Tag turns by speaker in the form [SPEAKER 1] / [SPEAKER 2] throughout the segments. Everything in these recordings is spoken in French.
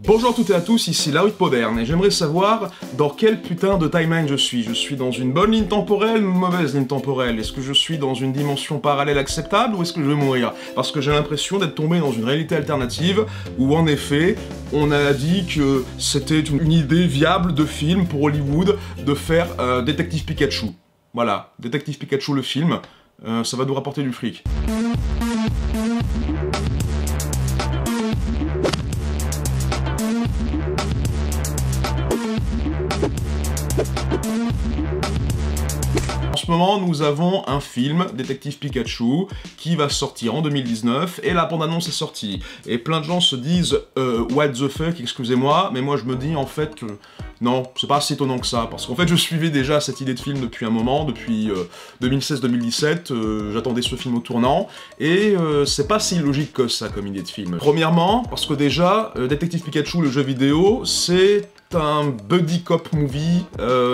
[SPEAKER 1] Bonjour à toutes et à tous, ici Larude Poderne, et j'aimerais savoir dans quel putain de timeline je suis. Je suis dans une bonne ligne temporelle ou une mauvaise ligne temporelle? Est-ce que je suis dans une dimension parallèle acceptable ou est-ce que je vais mourir? Parce que j'ai l'impression d'être tombé dans une réalité alternative où en effet, on a dit que c'était une idée viable de film pour Hollywood de faire Détective Pikachu. Voilà, Détective Pikachu le film, ça va nous rapporter du fric. En ce moment, nous avons un film, Détective Pikachu, qui va sortir en 2019, et la bande-annonce est sortie. Et plein de gens se disent what the fuck, excusez-moi, mais moi je me dis en fait que non, c'est pas si étonnant que ça, parce qu'en fait je suivais déjà cette idée de film depuis un moment, depuis 2016-2017, j'attendais ce film au tournant, et c'est pas si logique que ça comme idée de film. Premièrement, parce que déjà, Détective Pikachu, le jeu vidéo, c'est un buddy cop movie,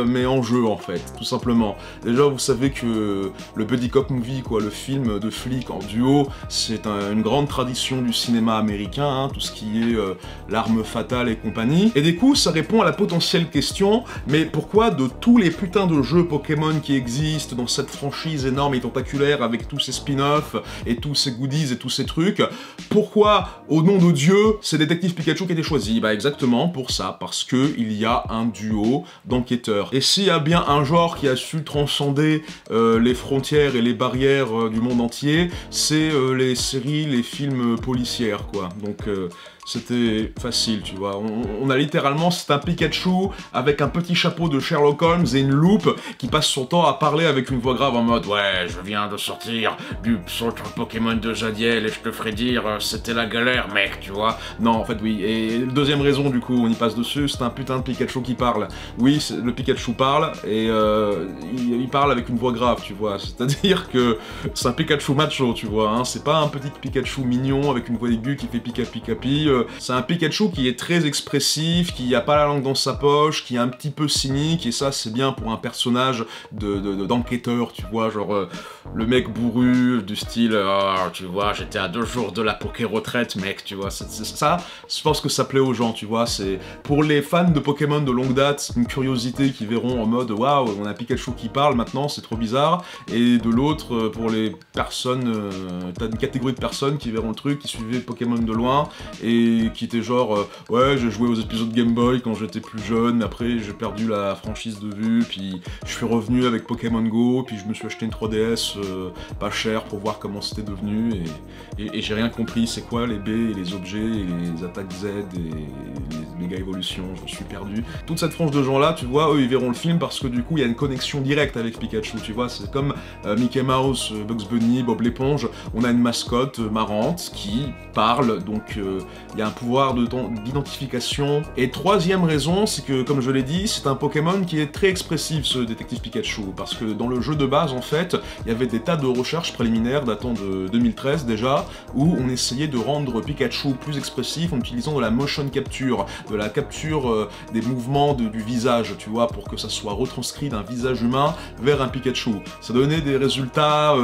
[SPEAKER 1] mais en jeu en fait, tout simplement. Déjà vous savez que le buddy cop movie, quoi, le film de flic en duo, c'est une grande tradition du cinéma américain, hein, tout ce qui est l'arme fatale et compagnie. Et du coup, ça répond à la potentielle question, mais pourquoi de tous les putains de jeux Pokémon qui existent dans cette franchise énorme et tentaculaire avec tous ces spin-offs et tous ces goodies et tous ces trucs, pourquoi, au nom de Dieu, c'est Détective Pikachu qui a été choisi? Bah exactement pour ça, parce que il y a un duo d'enquêteurs. Et s'il y a bien un genre qui a su transcender les frontières et les barrières du monde entier, c'est les séries, les films policières, quoi. Donc c'était facile, tu vois. On a littéralement, c'est un Pikachu avec un petit chapeau de Sherlock Holmes et une loupe qui passe son temps à parler avec une voix grave en mode « Ouais, je viens de sortir du pseudo Pokémon de Jadiel et je te ferai dire, c'était la galère, mec, tu vois. » Non, en fait, oui. Et deuxième raison, du coup, on y passe dessus, c'est un putain de Pikachu qui parle. Oui, le Pikachu parle, et il parle avec une voix grave, tu vois. C'est-à-dire que c'est un Pikachu macho, tu vois. Hein. C'est pas un petit Pikachu mignon avec une voix aiguë qui fait pika-pika-pi. C'est un Pikachu qui est très expressif, qui a pas la langue dans sa poche, qui est un petit peu cynique, et ça c'est bien pour un personnage d'enquêteur, tu vois, genre le mec bourru, du style tu vois, j'étais à 2 jours de la Poké-retraite, mec, tu vois, ça, je pense que ça plaît aux gens, tu vois, c'est pour les fans de Pokémon de longue date, une curiosité qui verront en mode waouh, on a un Pikachu qui parle maintenant, c'est trop bizarre, et de l'autre, pour les personnes, t'as une catégorie de personnes qui verront le truc, qui suivaient Pokémon de loin, et qui était genre ouais, j'ai joué aux épisodes Game Boy quand j'étais plus jeune, mais après j'ai perdu la franchise de vue, puis je suis revenu avec Pokémon Go, puis je me suis acheté une 3DS pas chère pour voir comment c'était devenu, et j'ai rien compris, c'est quoi les B et les objets et les attaques Z et les méga évolutions, je suis perdu. Toute cette frange de gens là, tu vois, eux ils verront le film parce que du coup il y a une connexion directe avec Pikachu, tu vois, c'est comme Mickey Mouse, Bugs Bunny, Bob l'éponge, on a une mascotte marrante qui parle, donc il y a un pouvoir d'identification. Et troisième raison, c'est que, comme je l'ai dit, c'est un Pokémon qui est très expressif, ce Détective Pikachu, parce que dans le jeu de base, en fait, il y avait des tas de recherches préliminaires datant de 2013 déjà, où on essayait de rendre Pikachu plus expressif en utilisant de la motion capture, de la capture des mouvements du visage, tu vois, pour que ça soit retranscrit d'un visage humain vers un Pikachu. Ça donnait des résultats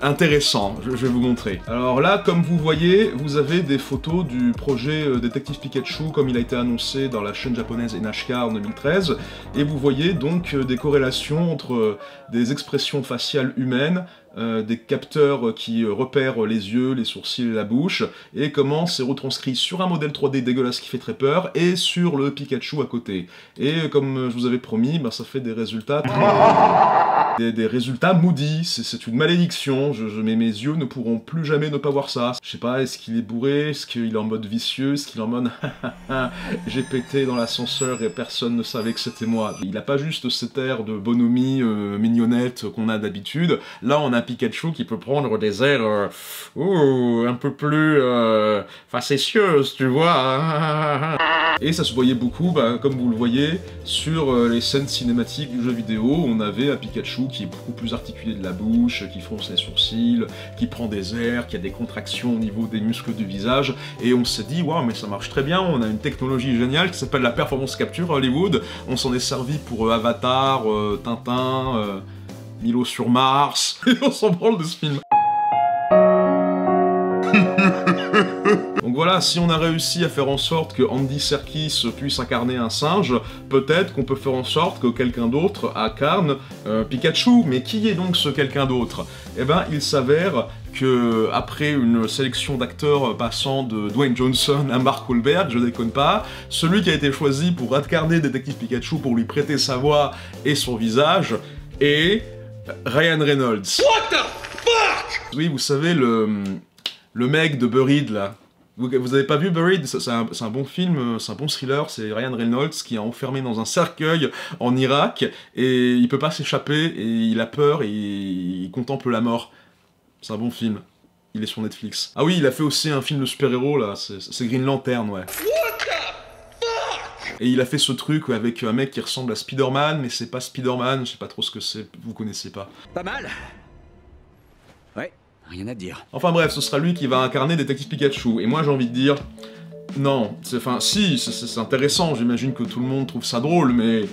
[SPEAKER 1] intéressants, je vais vous montrer. Alors là, comme vous voyez, vous avez des photos du projet Détective Pikachu comme il a été annoncé dans la chaîne japonaise NHK en 2013, et vous voyez donc des corrélations entre des expressions faciales humaines, des capteurs qui repèrent les yeux, les sourcils et la bouche, et comment c'est retranscrit sur un modèle 3D dégueulasse qui fait très peur, et sur le Pikachu à côté. Et comme je vous avais promis, bah, ça fait des résultats des résultats maudits, c'est une malédiction, mes yeux ne pourront plus jamais ne pas voir ça. Je sais pas, est-ce qu'il est bourré, est-ce qu'il est en mode vicieux, est-ce qu'il est en mode j'ai pété dans l'ascenseur et personne ne savait que c'était moi. Il a pas juste cet air de bonhomie mignonnette qu'on a d'habitude, là on a Pikachu qui peut prendre des airs un peu plus facétieuses, tu vois. Et ça se voyait beaucoup, bah, comme vous le voyez, sur les scènes cinématiques du jeu vidéo, on avait un Pikachu qui est beaucoup plus articulé de la bouche, qui fronce les sourcils, qui prend des airs, qui a des contractions au niveau des muscles du visage, et on s'est dit, waouh, mais ça marche très bien, on a une technologie géniale qui s'appelle la performance capture à Hollywood, on s'en est servi pour Avatar, Tintin, Milo sur Mars, et on s'en branle de ce film. Donc voilà, voilà, si on a réussi à faire en sorte que Andy Serkis puisse incarner un singe, peut-être qu'on peut faire en sorte que quelqu'un d'autre incarne Pikachu. Mais qui est donc ce quelqu'un d'autre? Eh ben, il s'avère que après une sélection d'acteurs passant de Dwayne Johnson à Mark Wahlberg, je déconne pas, celui qui a été choisi pour incarner Détective Pikachu, pour lui prêter sa voix et son visage, est Ryan Reynolds. What the fuck? Oui, vous savez, le mec de Buried, là. Vous avez pas vu Buried? C'est un bon film, c'est un bon thriller, c'est Ryan Reynolds qui est enfermé dans un cercueil en Irak, et il peut pas s'échapper, et il a peur, et il contemple la mort. C'est un bon film. Il est sur Netflix. Ah oui, il a fait aussi un film de super-héros, là, c'est Green Lantern, ouais. What the fuck? Et il a fait ce truc avec un mec qui ressemble à Spider-Man, mais c'est pas Spider-Man, je sais pas trop ce que c'est, vous connaissez pas.
[SPEAKER 2] Pas mal. Ouais, rien à dire.
[SPEAKER 1] Enfin bref, ce sera lui qui va incarner Détective Pikachu, et moi j'ai envie de dire... Non, enfin, si, c'est intéressant, j'imagine que tout le monde trouve ça drôle, mais...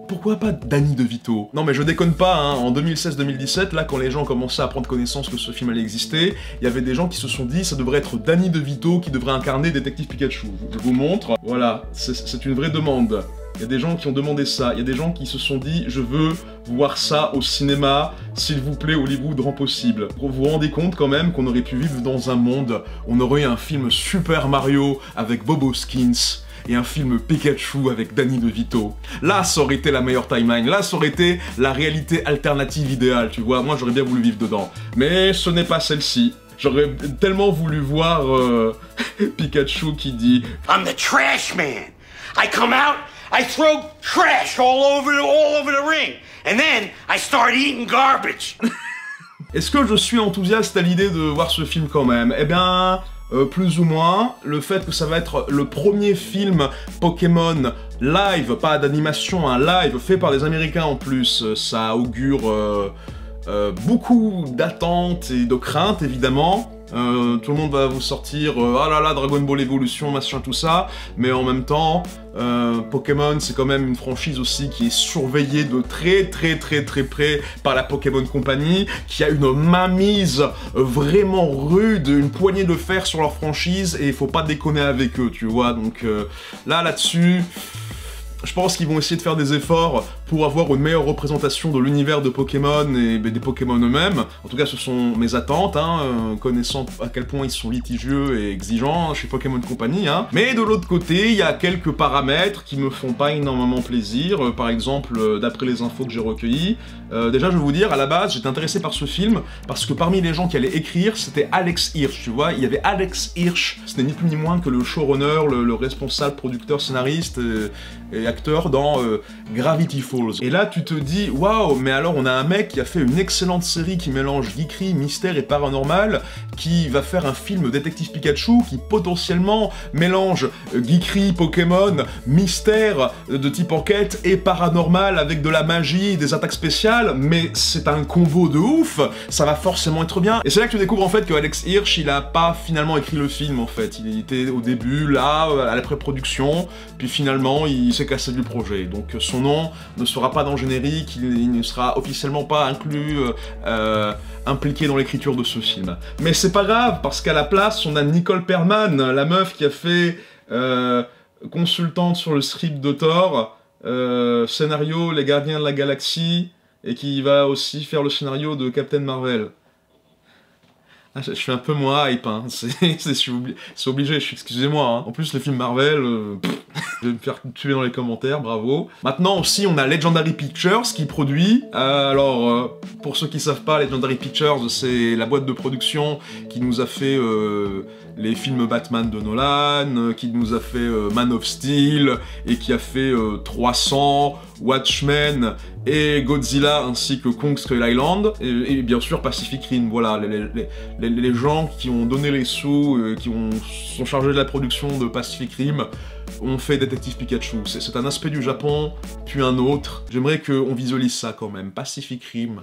[SPEAKER 1] Pourquoi pas Danny DeVito? Non mais je déconne pas, hein, en 2016-2017, là, quand les gens commençaient à prendre connaissance que ce film allait exister, il y avait des gens qui se sont dit, ça devrait être Danny DeVito qui devrait incarner Détective Pikachu. Je vous montre, voilà, c'est une vraie demande. Il y a des gens qui ont demandé ça, il y a des gens qui se sont dit, je veux voir ça au cinéma, s'il vous plaît, Hollywood rend possible. Vous vous rendez compte quand même qu'on aurait pu vivre dans un monde, on aurait eu un film Super Mario avec Bob Hoskins, et un film Pikachu avec Danny DeVito. Là, ça aurait été la meilleure timeline, là, ça aurait été la réalité alternative idéale, tu vois, moi j'aurais bien voulu vivre dedans. Mais ce n'est pas celle-ci. J'aurais tellement voulu voir Pikachu qui dit « I'm the trash man! I come out, I throw trash all over the ring, and then I start eating garbage! » Est-ce que je suis enthousiaste à l'idée de voir ce film quand même? Eh bien... plus ou moins, le fait que ça va être le premier film Pokémon live, pas d'animation, un live fait par des Américains en plus, ça augure beaucoup d'attentes et de craintes évidemment. Tout le monde va vous sortir ah là là, Dragon Ball Evolution, machin, tout ça, mais en même temps, Pokémon, c'est quand même une franchise aussi qui est surveillée de très près par la Pokémon Company, qui a une mainmise vraiment rude, une poignée de fer sur leur franchise, et il faut pas déconner avec eux, tu vois, donc là-dessus... Je pense qu'ils vont essayer de faire des efforts pour avoir une meilleure représentation de l'univers de Pokémon et des Pokémon eux-mêmes. En tout cas, ce sont mes attentes, hein, connaissant à quel point ils sont litigieux et exigeants chez Pokémon Company. Hein. Mais de l'autre côté, il y a quelques paramètres qui me font pas énormément plaisir. Par exemple, d'après les infos que j'ai recueillies, déjà, je vais vous dire, à la base, j'étais intéressé par ce film parce que parmi les gens qui allaient écrire, c'était Alex Hirsch, tu vois. Il y avait Alex Hirsch, c'était ni plus ni moins que le showrunner, le responsable, producteur, scénariste et acteur dans Gravity Falls. Et là, tu te dis, waouh, mais alors on a un mec qui a fait une excellente série qui mélange geekery, mystère et paranormal, qui va faire un film Détective Pikachu qui potentiellement mélange geekery, Pokémon, mystère de type enquête et paranormal avec de la magie et des attaques spéciales, mais c'est un combo de ouf, ça va forcément être bien. Et c'est là que tu découvres en fait que Alex Hirsch, il a pas finalement écrit le film en fait, il était au début là, à la pré-production, puis finalement il s'est cassé du projet. Donc son nom ne sera pas dans le générique, il ne sera officiellement pas inclus, impliqué dans l'écriture de ce film. Mais c'est pas grave, parce qu'à la place, on a Nicole Perlman, la meuf qui a fait consultante sur le script de Thor, scénario Les Gardiens de la Galaxie, et qui va aussi faire le scénario de Captain Marvel. Ah, je suis un peu moins hype, hein. C'est obligé, excusez-moi. Hein. En plus, le film Marvel, je vais me faire tuer dans les commentaires, bravo. Maintenant aussi, on a Legendary Pictures qui produit. Alors, pour ceux qui savent pas, Legendary Pictures, c'est la boîte de production qui nous a fait les films Batman de Nolan, qui nous a fait Man of Steel, et qui a fait 300, Watchmen et Godzilla, ainsi que Kong Skull Island, et bien sûr Pacific Rim. Voilà, les gens qui ont donné les sous, sont chargés de la production de Pacific Rim, ont fait Détective Pikachu. C'est un aspect du Japon, puis un autre. J'aimerais qu'on visualise ça quand même. Pacific Rim,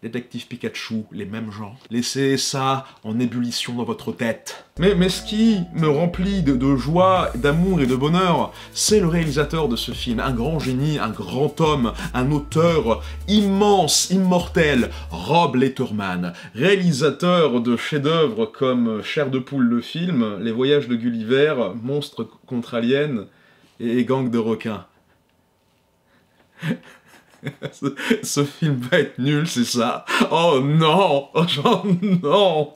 [SPEAKER 1] Détective Pikachu, les mêmes gens. Laissez ça en ébullition dans votre tête. Mais ce qui me remplit de joie, d'amour et de bonheur, c'est le réalisateur de ce film. Un grand génie, un grand homme, un auteur immense, immortel, Rob Letterman. Réalisateur de chefs-d'œuvre comme Chair de poule le film, Les voyages de Gulliver, Monstres contre aliens et Gang de requins. Ce film va être nul, c'est ça. Oh non, oh non.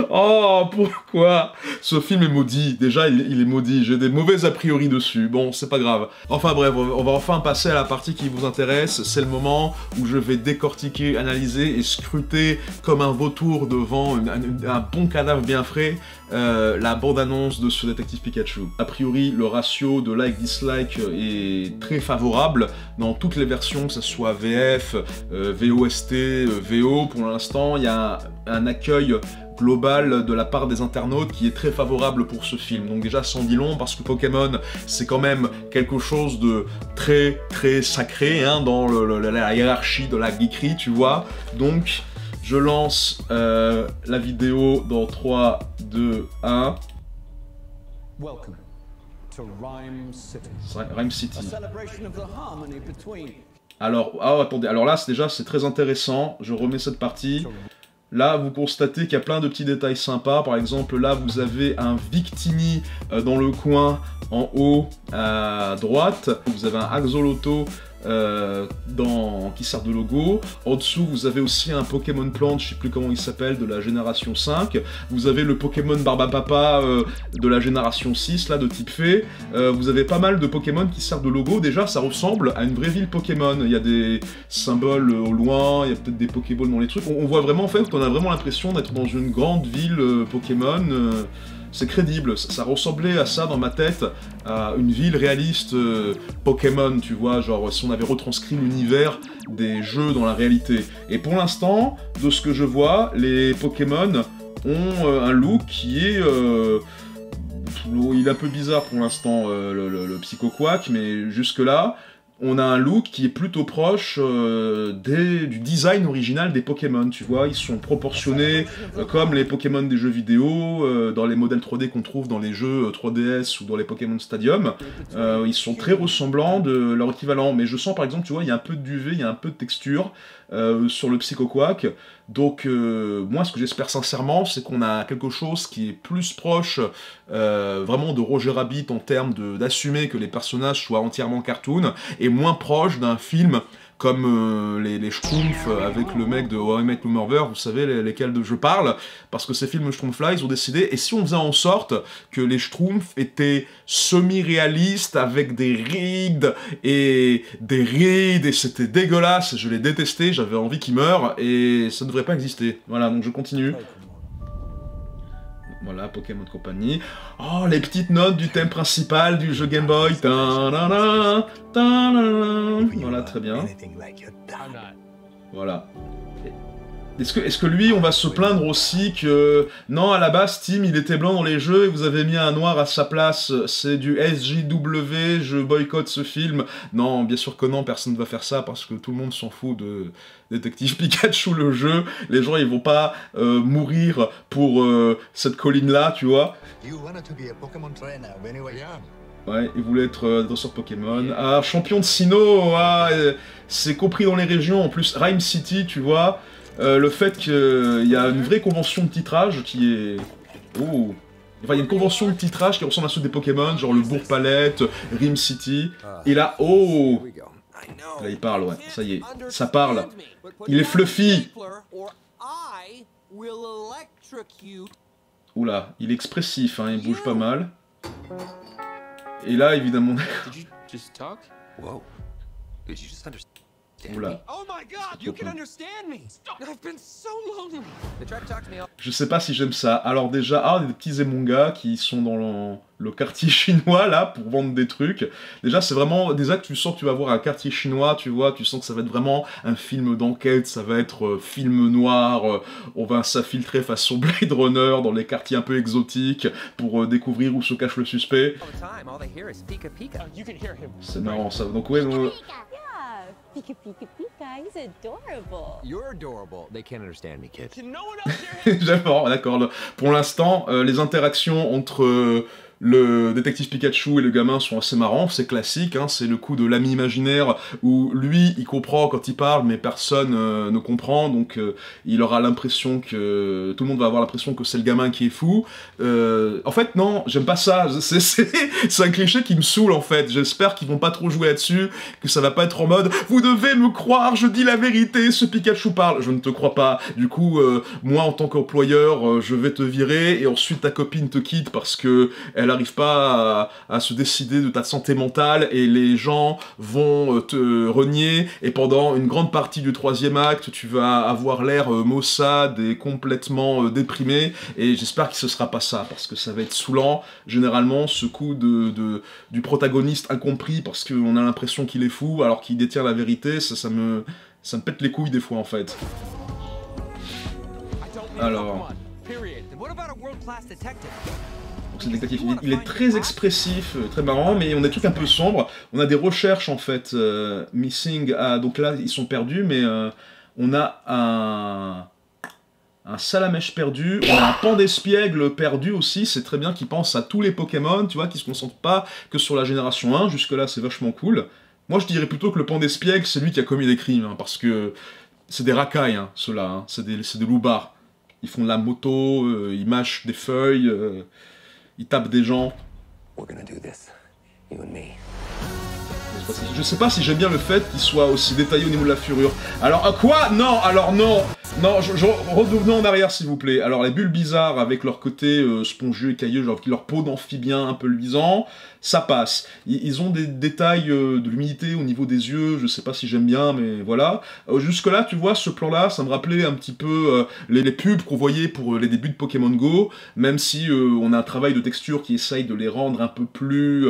[SPEAKER 1] Oh, pourquoi? Ce film est maudit, déjà il est maudit, j'ai des mauvais a priori dessus, bon c'est pas grave. Enfin bref, on va enfin passer à la partie qui vous intéresse, c'est le moment où je vais décortiquer, analyser et scruter comme un vautour devant un bon cadavre bien frais, la bande-annonce de ce détective Pikachu. A priori, le ratio de like-dislike est très favorable dans toutes les versions, que ce soit VF, VOST, VO, pour l'instant il y a un accueil global de la part des internautes qui est très favorable pour ce film. Donc déjà, sans dit long, parce que Pokémon, c'est quand même quelque chose de très très sacré hein, dans la hiérarchie de la geekerie, tu vois. Donc, je lance la vidéo dans 3, 2, 1.
[SPEAKER 3] Welcome to Rhyme City.
[SPEAKER 1] Rhyme City.
[SPEAKER 3] A celebration of the harmony between.
[SPEAKER 1] Alors, attendez, alors là, déjà, c'est très intéressant. Je remets cette partie. Là, vous constatez qu'il y a plein de petits détails sympas. Par exemple, là, vous avez un Victini dans le coin, en haut, à droite. Vous avez un Axolotl qui sert de logo. En dessous, vous avez aussi un Pokémon Plante, je sais plus comment il s'appelle, de la génération 5. Vous avez le Pokémon Barbapapa de la génération 6, là, de type fée. Vous avez pas mal de Pokémon qui servent de logo. Déjà, ça ressemble à une vraie ville Pokémon. Il y a des symboles au loin, il y a peut-être des Pokéballs dans les trucs. On voit vraiment, en fait, qu'on a vraiment l'impression d'être dans une grande ville Pokémon. C'est crédible, ça ressemblait à ça dans ma tête, à une ville réaliste Pokémon, tu vois, genre si on avait retranscrit l'univers des jeux dans la réalité. Et pour l'instant, de ce que je vois, les Pokémon ont un look qui est... il est un peu bizarre pour l'instant, le Psycho Quack, mais jusque-là, on a un look qui est plutôt proche du design original des Pokémon, tu vois, ils sont proportionnés comme les Pokémon des jeux vidéo, dans les modèles 3D qu'on trouve dans les jeux 3DS ou dans les Pokémon Stadium, ils sont très ressemblants de leur équivalent, mais je sens par exemple, tu vois, il y a un peu de duvet, il y a un peu de texture sur le Psycho Quack, donc moi ce que j'espère sincèrement, c'est qu'on a quelque chose qui est plus proche vraiment de Roger Rabbit en termes d'assumer que les personnages soient entièrement cartoon, et moins proche d'un film comme les Schtroumpfs avec le mec de How I Met Your Mother, vous savez lesquels je parle, parce que ces films Schtroumpfs-là, ils ont décidé, et si on faisait en sorte que les Schtroumpfs étaient semi-réalistes, avec des rides, et c'était dégueulasse, je les détestais, j'avais envie qu'ils meurent, et ça ne devrait pas exister. Voilà, donc je continue. Voilà, Pokémon Company. Oh, les petites notes du thème principal du jeu Game Boy. Voilà, très bien. Voilà. Est-ce que lui, on va se plaindre aussi que... Non, à la base, Tim, il était blanc dans les jeux et vous avez mis un noir à sa place. C'est du SJW, je boycotte ce film. Non, bien sûr que non, personne ne va faire ça parce que tout le monde s'en fout de Détective Pikachu, le jeu. Les gens, ils vont pas mourir pour cette colline-là, tu vois. Ouais, il voulait être dresseur Pokémon. Ah, champion de Sinnoh, ah, c'est compris dans les régions. En plus, Rhyme City, tu vois... le fait qu'il y a une vraie convention de titrage qui est... Oh. Enfin, il y a une convention de titrage qui ressemble à ceux des Pokémon, genre le Bourg-Palette, Rhyme City, et là, oh. Là, il parle, ouais, ça y est, ça parle. Il est fluffy. Oula, il est expressif, hein, il bouge pas mal. Et là, évidemment... Oula. Je sais pas si j'aime ça. Alors déjà, des petits émongas qui sont dans le quartier chinois, là, pour vendre des trucs. Déjà, c'est vraiment... Déjà, tu sens que tu vas voir un quartier chinois, tu vois, tu sens que ça va être vraiment un film d'enquête, ça va être film noir, on va s'infiltrer façon Blade Runner dans les quartiers un peu exotiques pour découvrir où se cache le suspect. C'est marrant, ça. Donc ouais...
[SPEAKER 4] Pika Pika Pika, he's adorable.
[SPEAKER 2] You're adorable. They can't understand me, kid.
[SPEAKER 3] Can no one else hear him?
[SPEAKER 1] D'accord. Pour l'instant, les interactions entre le détective Pikachu et le gamin sont assez marrants, c'est classique, hein, c'est le coup de l'ami imaginaire où lui, il comprend quand il parle, mais personne ne comprend, donc il aura l'impression que... Tout le monde va avoir l'impression que c'est le gamin qui est fou. En fait, non, j'aime pas ça, c'est un cliché qui me saoule, en fait. J'espère qu'ils vont pas trop jouer là-dessus, que ça va pas être en mode « Vous devez me croire, je dis la vérité, ce Pikachu parle !» Je ne te crois pas. Du coup, moi, en tant qu'employeur, je vais te virer, et ensuite ta copine te quitte parce que elle n'arrive pas à se décider de ta santé mentale, et les gens vont te renier, et pendant une grande partie du 3e acte, tu vas avoir l'air maussade et complètement déprimé, et j'espère que ce sera pas ça, parce que ça va être saoulant, généralement, ce coup du protagoniste incompris, parce qu'on a l'impression qu'il est fou, alors qu'il détient la vérité, ça me pète les couilles des fois, en fait. Alors...
[SPEAKER 2] What about a world-class detective?
[SPEAKER 1] Donc c'est détective, il est très expressif, très marrant, mais on a des trucs un peu sombres. On a des recherches en fait, missing, donc là ils sont perdus, mais on a un Salamèche perdu, on a un Pandespiègle perdu aussi, c'est très bien qu'il pense à tous les Pokémon, tu vois, qui se concentrent pas que sur la génération 1, jusque là c'est vachement cool. Moi je dirais plutôt que le Pandespiègle c'est lui qui a commis des crimes, hein, parce que c'est des racailles, hein, ceux-là, hein, c'est des loupards. Ils font de la moto, ils mâchent des feuilles, ils tapent des gens.
[SPEAKER 2] We're gonna do this, you and me.
[SPEAKER 1] Je sais pas si j'aime bien le fait qu'il soit aussi détaillé au niveau de la furure. Alors, quoi? Non, alors non. Non, revenons en arrière, s'il vous plaît. Alors, les bulles bizarres, avec leur côté spongieux et cailleux, genre leur peau d'amphibien un peu luisant, ça passe. Ils ont des détails de l'humidité au niveau des yeux, je sais pas si j'aime bien, mais voilà. Jusque-là, tu vois, ce plan-là, ça me rappelait un petit peu les pubs qu'on voyait pour les débuts de Pokémon Go, même si on a un travail de texture qui essaye de les rendre un peu plus...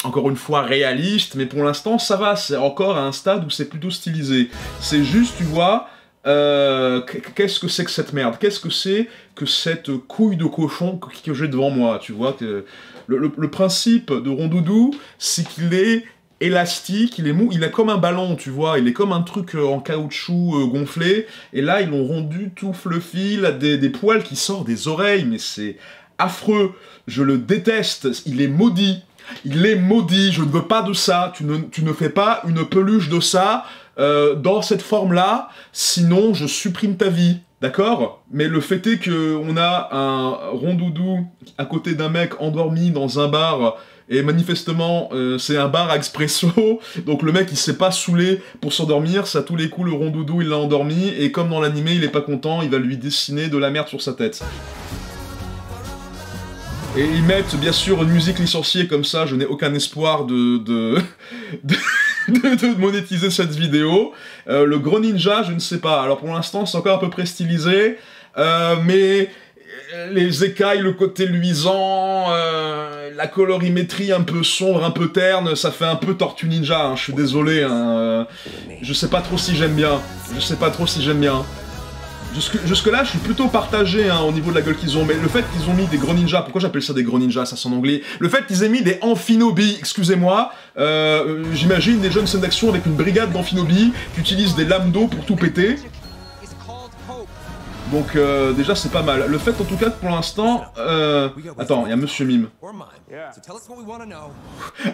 [SPEAKER 1] encore une fois réaliste, mais pour l'instant ça va, c'est encore à un stade où c'est plutôt stylisé. C'est juste, tu vois, qu'est-ce que c'est que cette merde? Qu'est-ce que c'est que cette couille de cochon que j'ai devant moi? Tu vois, que le principe de Rondoudou, c'est qu'il est élastique, il est mou, il est comme un ballon, tu vois, il est comme un truc en caoutchouc gonflé, et là ils l'ont rendu tout fluffy, il a des poils qui sortent des oreilles, mais c'est affreux, je le déteste, il est maudit. Il est maudit, je ne veux pas de ça, tu ne fais pas une peluche de ça dans cette forme-là, sinon je supprime ta vie, d'accord? Mais le fait est qu'on a un Rondoudou à côté d'un mec endormi dans un bar, et manifestement c'est un bar à expresso, donc le mec il s'est pas saoulé pour s'endormir, ça à tous les coups le Rondoudou il l'a endormi, et comme dans l'animé il est pas content, il va lui dessiner de la merde sur sa tête. Et ils mettent bien sûr une musique licenciée comme ça, je n'ai aucun espoir de monétiser cette vidéo. Le gros ninja, je ne sais pas. Alors pour l'instant, c'est encore à peu près stylisé, mais les écailles, le côté luisant, la colorimétrie un peu sombre, un peu terne, ça fait un peu Tortue Ninja, hein, je suis désolé. Hein, je sais pas trop si j'aime bien. Jusque-là, je suis plutôt partagé hein, au niveau de la gueule qu'ils ont, mais le fait qu'ils ont mis des gros ninjas, pourquoi j'appelle ça des gros ninjas, ça sonne anglais, le fait qu'ils aient mis des amphinobies, excusez-moi, j'imagine des jeunes scènes d'action avec une brigade d'amphinobies qui utilisent des lames d'eau pour tout péter. Donc déjà c'est pas mal. Le fait en tout cas pour l'instant... Attends, il y a Monsieur Mime.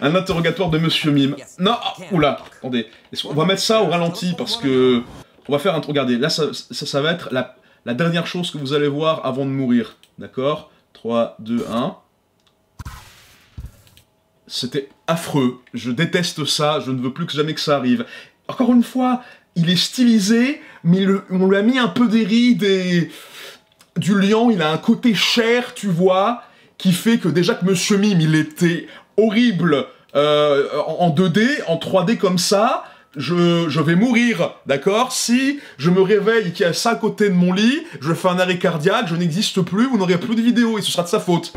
[SPEAKER 1] Un interrogatoire de Monsieur Mime. Non, oula, attendez. On va mettre ça au ralenti parce que... On va faire un... Regardez, là, ça va être la dernière chose que vous allez voir avant de mourir. D'accord? 3, 2, 1. C'était affreux. Je déteste ça. Je ne veux plus que jamais que ça arrive. Encore une fois, il est stylisé, mais on lui a mis un peu des rides et... Du lion, il a un côté chair, tu vois, qui fait que déjà que Monsieur Mime, il était horrible en 2D, en 3D comme ça... Je vais mourir, d'accord? Si je me réveille et qu'il y a ça à côté de mon lit, je fais un arrêt cardiaque, je n'existe plus, vous n'aurez plus de vidéo et ce sera de sa faute.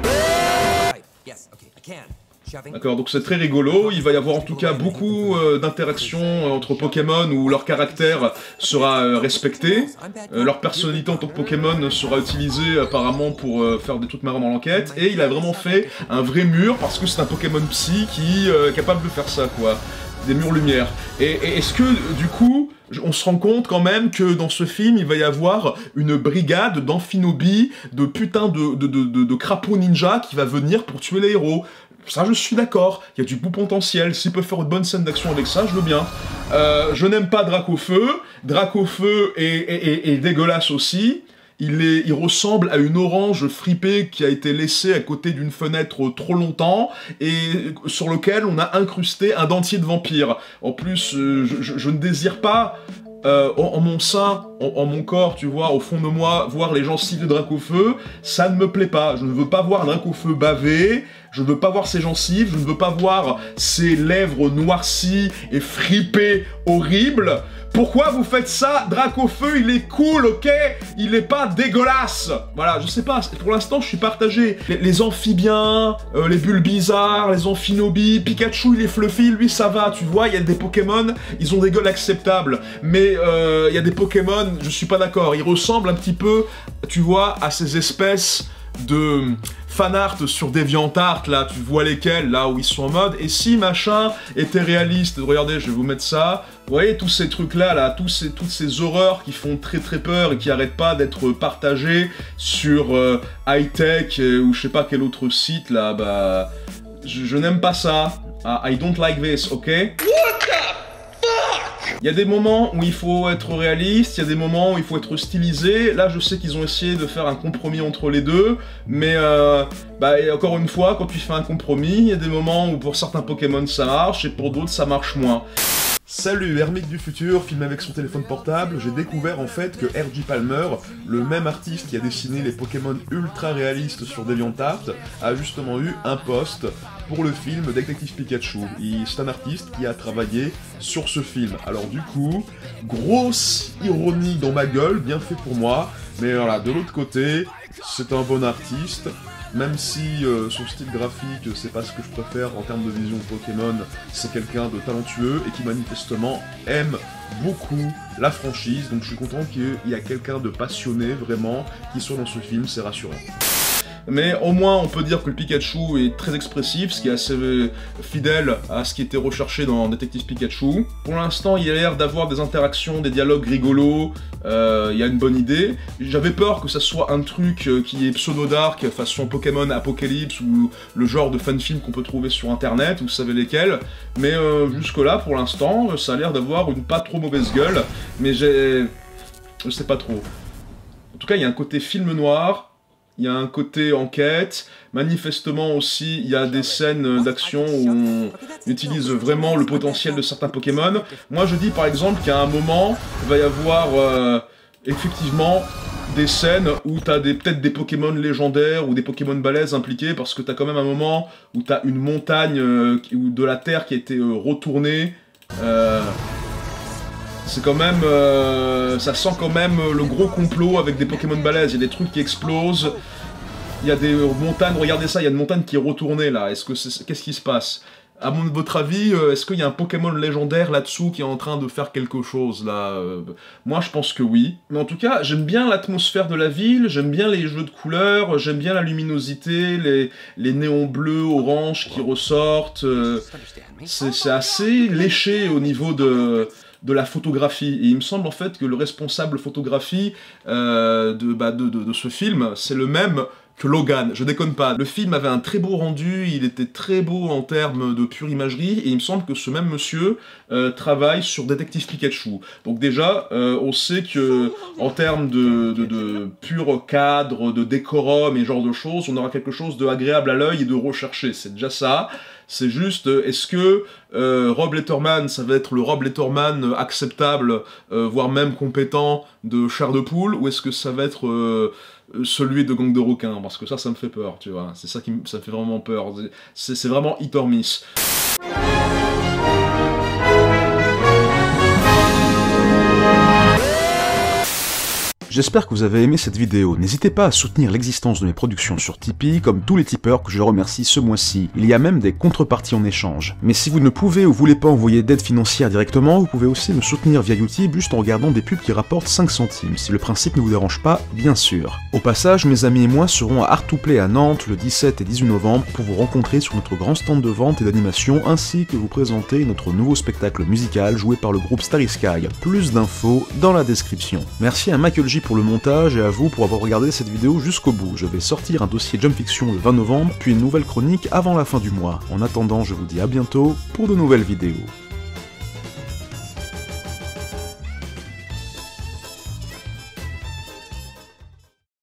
[SPEAKER 1] D'accord, donc c'est très rigolo, il va y avoir en tout cas beaucoup d'interactions entre Pokémon où leur caractère sera respecté, leur personnalité en tant que Pokémon sera utilisée apparemment pour faire des trucs marrants dans l'enquête, et il a vraiment fait un vrai mur parce que c'est un Pokémon psy qui est capable de faire ça, quoi. Des murs lumière. Et est-ce que, du coup, on se rend compte quand même que dans ce film, il va y avoir une brigade d'amphinobies, de putain de crapauds ninja qui va venir pour tuer les héros. Ça, je suis d'accord. Il y a du beau potentiel. S'il peut faire une bonne scène d'action avec ça, je veux bien. Je n'aime pas Dracofeu. Dracofeu est dégueulasse aussi. Il ressemble à une orange fripée qui a été laissée à côté d'une fenêtre trop longtemps et sur lequel on a incrusté un dentier de vampire. En plus, je ne désire pas en mon sein, en mon corps, tu vois, au fond de moi, voir les gencives de Dracofeu, ça ne me plaît pas. Je ne veux pas voir Dracofeu baver, je ne veux pas voir ses gencives, je ne veux pas voir ses lèvres noircies et fripées horribles. Pourquoi vous faites ça? Dracofeu, il est cool, ok? Il est pas dégueulasse. Voilà, je sais pas, pour l'instant, je suis partagé. Les amphibiens, les bulles bizarres, les amphinobies, Pikachu, il est fluffy, lui, ça va, tu vois, il y a des Pokémon, ils ont des gueules acceptables. Mais il y a des Pokémon, je suis pas d'accord, ils ressemblent un petit peu, tu vois, à ces espèces de fanart sur DeviantArt, là, tu vois lesquels, là où ils sont en mode, et si machin était réaliste, regardez, je vais vous mettre ça, vous voyez tous ces trucs-là, là, toutes ces horreurs qui font très très peur et qui arrêtent pas d'être partagées sur high-tech ou je sais pas quel autre site, là, bah, je n'aime pas ça, I don't like this, ok? Il y a des moments où il faut être réaliste, il y a des moments où il faut être stylisé. Là, je sais qu'ils ont essayé de faire un compromis entre les deux, mais bah, encore une fois, quand tu fais un compromis, il y a des moments où pour certains Pokémon ça marche et pour d'autres ça marche moins. Salut, Hermite du futur, filmé avec son téléphone portable, j'ai découvert en fait que R.J. Palmer, le même artiste qui a dessiné les Pokémon ultra réalistes sur DeviantArt, a justement eu un post pour le film Détective Pikachu. C'est un artiste qui a travaillé sur ce film. Alors du coup, grosse ironie dans ma gueule, bien fait pour moi, mais voilà, de l'autre côté, c'est un bon artiste. Même si son style graphique, c'est pas ce que je préfère en termes de vision Pokémon, c'est quelqu'un de talentueux et qui manifestement aime beaucoup la franchise, donc je suis content qu'il y a quelqu'un de passionné vraiment qui soit dans ce film, c'est rassurant. Mais au moins on peut dire que le Pikachu est très expressif, ce qui est assez fidèle à ce qui était recherché dans Détective Pikachu. Pour l'instant il a l'air d'avoir des interactions, des dialogues rigolos, il y a une bonne idée. J'avais peur que ça soit un truc qui est pseudo-dark, façon Pokémon Apocalypse ou le genre de fan-film qu'on peut trouver sur internet, vous savez lesquels. Mais jusque là pour l'instant ça a l'air d'avoir une pas trop mauvaise gueule, mais je sais pas trop. En tout cas il y a un côté film noir, il y a un côté enquête, manifestement aussi, il y a des scènes d'action où on utilise vraiment le potentiel de certains Pokémon. Moi je dis par exemple qu'à un moment, il va y avoir effectivement des scènes où t'as peut-être des Pokémon légendaires ou des Pokémon balèzes impliqués, parce que t'as quand même un moment où t'as une montagne de la Terre qui a été retournée. C'est quand même... ça sent quand même le gros complot avec des Pokémon balèzes. Il y a des trucs qui explosent. Il y a des montagnes, regardez ça, il y a une montagne qui est retournée là. Qu'est-ce qui se passe? À votre avis, est-ce qu'il y a un Pokémon légendaire là-dessous qui est en train de faire quelque chose là? Moi je pense que oui. Mais en tout cas, j'aime bien l'atmosphère de la ville, j'aime bien les jeux de couleurs, j'aime bien la luminosité, les néons bleus, orange qui ressortent. C'est assez léché au niveau de la photographie. Et il me semble en fait que le responsable photographie de ce film, c'est le même que Logan, je déconne pas. Le film avait un très beau rendu, il était très beau en termes de pure imagerie, et il me semble que ce même monsieur travaille sur Détective Pikachu. Donc déjà, on sait que en termes de pur cadre, de décorum et ce genre de choses, on aura quelque chose de agréable à l'œil et de recherché, c'est déjà ça. C'est juste, est-ce que Rob Letterman, ça va être le Rob Letterman acceptable, voire même compétent de Chair de Poule, ou est-ce que ça va être celui de Gang de Requins? Parce que ça me fait peur, tu vois. C'est ça ça me fait vraiment peur. C'est vraiment hit or miss.
[SPEAKER 5] J'espère que vous avez aimé cette vidéo. N'hésitez pas à soutenir l'existence de mes productions sur Tipeee, comme tous les tipeurs que je remercie ce mois-ci. Il y a même des contreparties en échange. Mais si vous ne pouvez ou voulez pas envoyer d'aide financière directement, vous pouvez aussi me soutenir via YouTube juste en regardant des pubs qui rapportent 5 centimes, si le principe ne vous dérange pas, bien sûr. Au passage, mes amis et moi serons à Art2Play à Nantes le 17 et 18 novembre pour vous rencontrer sur notre grand stand de vente et d'animation, ainsi que vous présenter notre nouveau spectacle musical joué par le groupe Starry Sky. Plus d'infos dans la description. Merci à Michael J pour le montage et à vous pour avoir regardé cette vidéo jusqu'au bout. Je vais sortir un dossier Jump Fiction le 20 novembre, puis une nouvelle chronique avant la fin du mois. En attendant, je vous dis à bientôt pour de nouvelles vidéos.